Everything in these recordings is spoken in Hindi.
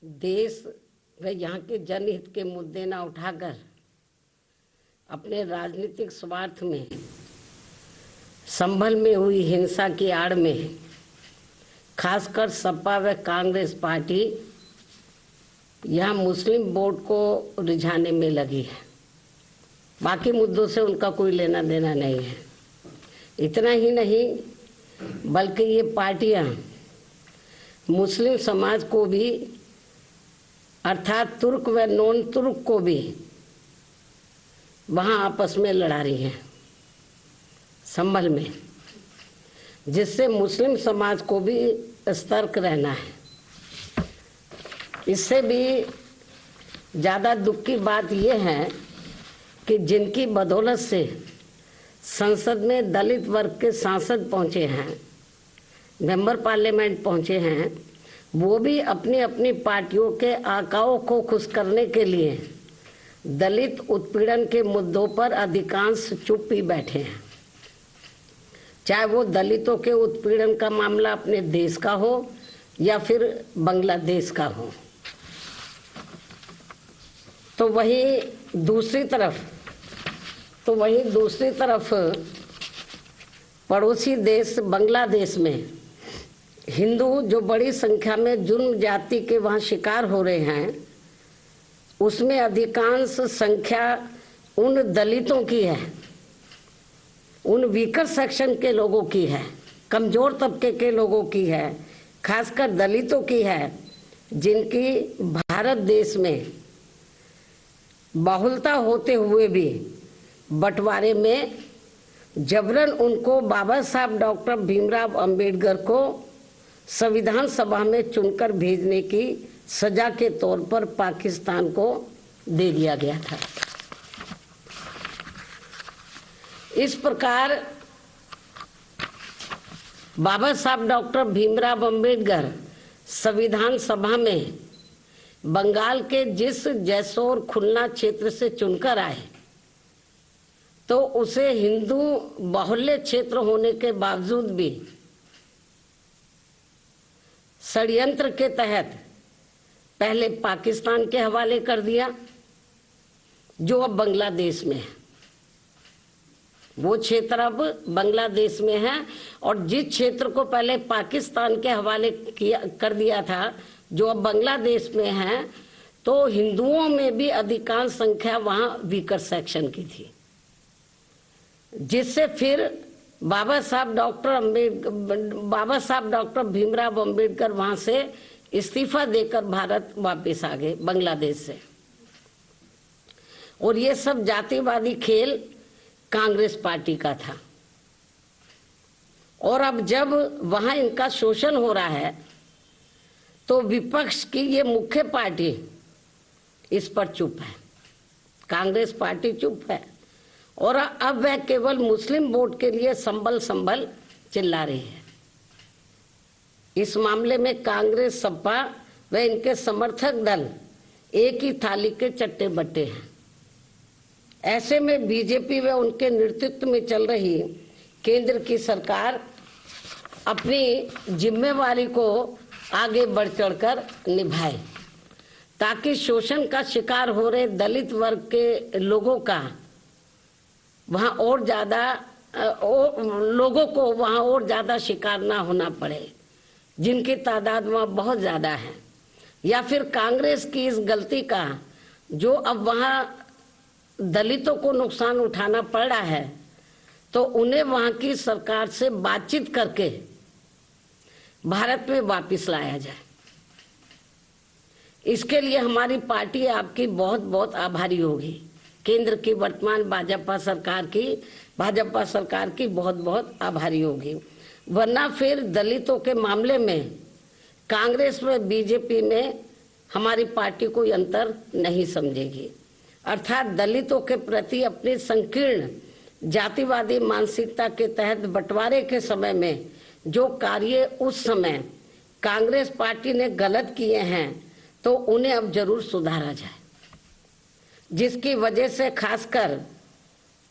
देश व यहाँ के जनहित के मुद्दे न उठाकर अपने राजनीतिक स्वार्थ में संभल में हुई हिंसा की आड़ में खासकर सपा व कांग्रेस पार्टी यहाँ मुस्लिम वोट को रिझाने में लगी है। बाकी मुद्दों से उनका कोई लेना देना नहीं है। इतना ही नहीं बल्कि ये पार्टियाँ मुस्लिम समाज को भी अर्थात तुर्क व नॉन तुर्क को भी वहाँ आपस में लड़ा रही हैं संभल में, जिससे मुस्लिम समाज को भी सतर्क रहना है। इससे भी ज़्यादा दुख की बात यह है कि जिनकी बदौलत से संसद में दलित वर्ग के सांसद पहुँचे हैं, मेंबर पार्लियामेंट पहुँचे हैं, वो भी अपनी अपनी पार्टियों के आकाओं को खुश करने के लिए दलित उत्पीड़न के मुद्दों पर अधिकांश चुप ही बैठे हैं। चाहे वो दलितों के उत्पीड़न का मामला अपने देश का हो या फिर बांग्लादेश का हो। तो वही दूसरी तरफ पड़ोसी देश बांग्लादेश में हिंदू जो बड़ी संख्या में जुर्म जाति के वहाँ शिकार हो रहे हैं, उसमें अधिकांश संख्या उन दलितों की है, उन वीकर सेक्शन के लोगों की है, कमजोर तबके के लोगों की है, खासकर दलितों की है, जिनकी भारत देश में बहुलता होते हुए भी बंटवारे में जबरन उनको बाबा साहब डॉक्टर भीमराव अंबेडकर को संविधान सभा में चुनकर भेजने की सजा के तौर पर पाकिस्तान को दे दिया गया था। इस प्रकार बाबा साहब डॉक्टर भीमराव अंबेडकर संविधान सभा में बंगाल के जिस जैसोर खुलना क्षेत्र से चुनकर आए, तो उसे हिंदू बाहुल्य क्षेत्र होने के बावजूद भी षड्यंत्र के तहत पहले पाकिस्तान के हवाले कर दिया, जो अब बांग्लादेश में है। वो क्षेत्र अब बांग्लादेश में है, और जिस क्षेत्र को पहले पाकिस्तान के हवाले कर दिया था, जो अब बांग्लादेश में है, तो हिंदुओं में भी अधिकांश संख्या वहां वीकर सेक्शन की थी, जिससे फिर बाबा साहब डॉक्टर भीमराव अंबेडकर वहां से इस्तीफा देकर भारत वापस आ गए बांग्लादेश से। और ये सब जातिवादी खेल कांग्रेस पार्टी का था। और अब जब वहां इनका शोषण हो रहा है, तो विपक्ष की ये मुख्य पार्टी इस पर चुप है, कांग्रेस पार्टी चुप है, और अब वह केवल मुस्लिम वोट के लिए संभल चिल्ला रही है। इस मामले में कांग्रेस, सपा व इनके समर्थक दल एक ही थाली के चट्टे बट्टे हैं। ऐसे में बीजेपी व उनके नेतृत्व में चल रही केंद्र की सरकार अपनी जिम्मेवारी को आगे बढ़ चढ़कर निभाए, ताकि शोषण का शिकार हो रहे दलित वर्ग के लोगों का वहाँ और ज़्यादा शिकार ना होना पड़े, जिनकी तादाद वहाँ बहुत ज़्यादा है। या फिर कांग्रेस की इस गलती का, जो अब वहाँ दलितों को नुकसान उठाना पड़ रहा है, तो उन्हें वहाँ की सरकार से बातचीत करके भारत में वापस लाया जाए। इसके लिए हमारी पार्टी आपकी बहुत बहुत आभारी होगी। केंद्र की वर्तमान भाजपा सरकार की बहुत बहुत आभारी होगी। वरना फिर दलितों के मामले में कांग्रेस में बीजेपी में हमारी पार्टी कोई अंतर नहीं समझेगी। अर्थात दलितों के प्रति अपनी संकीर्ण जातिवादी मानसिकता के तहत बंटवारे के समय में जो कार्य उस समय कांग्रेस पार्टी ने गलत किए हैं, तो उन्हें अब जरूर सुधारा जाए, जिसकी वजह से खासकर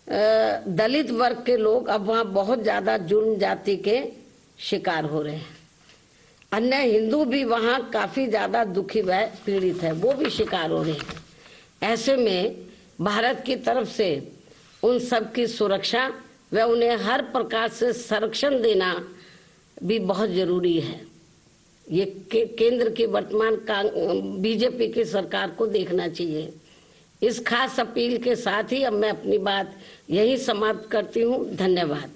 दलित वर्ग के लोग अब वहाँ बहुत ज़्यादा जुर्म जाति के शिकार हो रहे हैं। अन्य हिंदू भी वहाँ काफी ज्यादा दुखी व पीड़ित है, वो भी शिकार हो रहे हैं। ऐसे में भारत की तरफ से उन सब की सुरक्षा व उन्हें हर प्रकार से संरक्षण देना भी बहुत जरूरी है। ये केंद्र की वर्तमान बीजेपी की सरकार को देखना चाहिए। इस खास अपील के साथ ही अब मैं अपनी बात यही समाप्त करती हूँ। धन्यवाद।